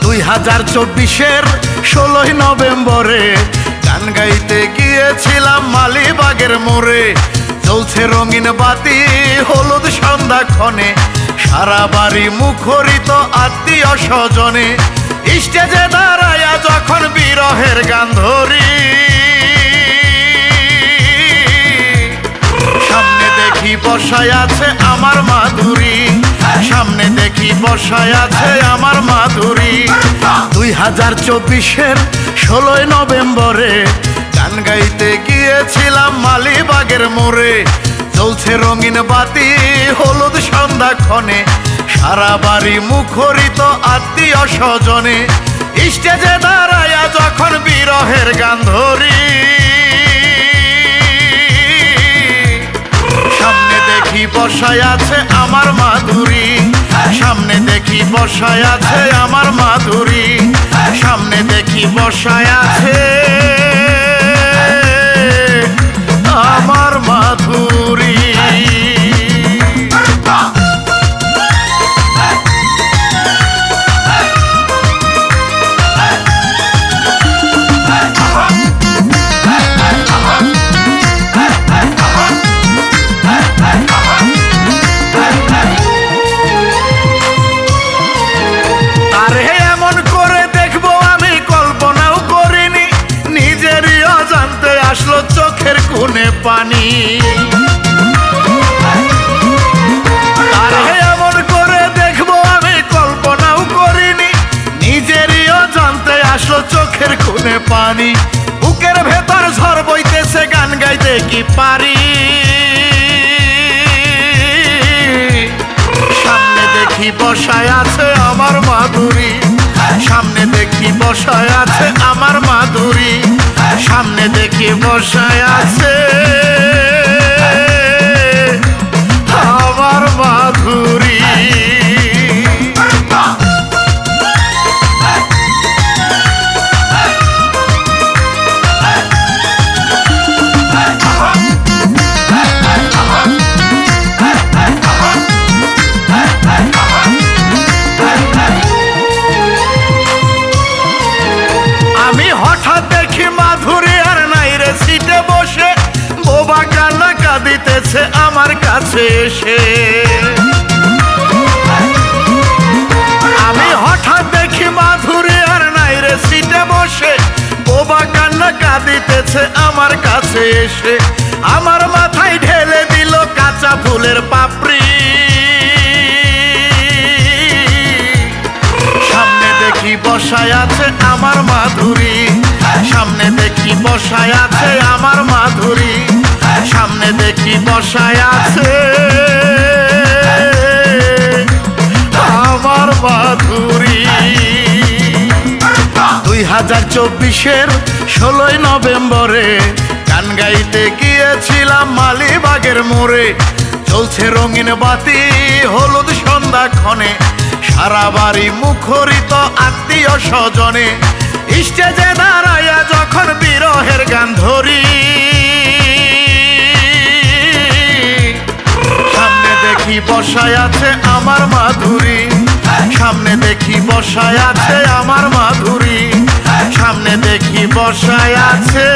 2024-এর 16 নভেম্বরে গান গাইতে গিয়েছিলাম মালিবাগের মোড়ে। চলছে রঙিন বাতি হলুদ সন্ধ্যাক্ষণে, সারা বাড়ি মুখরিত আত্মীয় স্বজনে। স্টেজে দাঁড়াইয়া যখন বিরহের গান ধরি, সামনে দেখি বসায় আছে আমার মাধুরী, সামনে দেখি বসায় আছে আমার মাধুরী। 2024-এর 16 নভেম্বরে গান গাইতে গিয়েছিলাম মালিবাগের মোড়ে। চলছে রঙিন বাতি হলুদ সন্ধ্যাক্ষণে, সারা বাড়ি মুখরিত আত্মীয় স্বজনে। স্টেজে দাঁড়াইয়া যখন বিরহের গান ধরি, সামনে দেখি বসায় আছে আমার মাধুরী, সামনে দেখি বসায় আছে আমার মাধুরী, সামনে দেখি বসায় আছে আমার মাধুরী। চোখের কোণে পানি, আরে এমন করে দেখবো আমি কল্পনাও করিনি। নিজেরই অজান্তে আসলো চোখের কোণে পানি, বুকের ভেতর ঝড় বইতেছে, গান গাইতে কি পারি। সামনে দেখি বসায় আছে আমার মাধুরী, সামনে দেখি বসায় আছে আমার মাধুরী, সামনে দেখি বসায় আছে আমার মাধুরী। আমি হঠাৎ দেখি মাধুরী আর নাই রে সিটে বসে, বোবা কান্না কাঁদিতেছে আমার কাছে এসে। আমি হঠাৎ দেখি মাধুরী আর নাই রে সিটে বসে, বোবা কান্না কাঁদিতেছে আমার কাছে এসে। আমার মাথায় ঢেলে দিল কাঁচা ফুলের পাপড়ি, সামনে দেখি বসায় আছে আমার মাধুরী, সামনে দেখি বসায় আছে আমার মাধুরী, সামনে দেখি বসায় আছে আমার মাধুরী। 2024-এর 16 নভেম্বরে গান গাইতে গিয়েছিলাম মালিবাগের মোড়ে। চলছে রঙিন বাতি হলুদ সন্ধ্যাক্ষণে, সারা বাড়ি মুখরিত আত্মীয় স্বজনে। স্টেজে দাঁড়াইয়া যখন বিরহের গান ধরি, সামনে দেখি বসায় আছে আমার মাধুরী, সামনে দেখি বসায় আছে আমার মাধুরী, সামনে দেখি বসায় আছে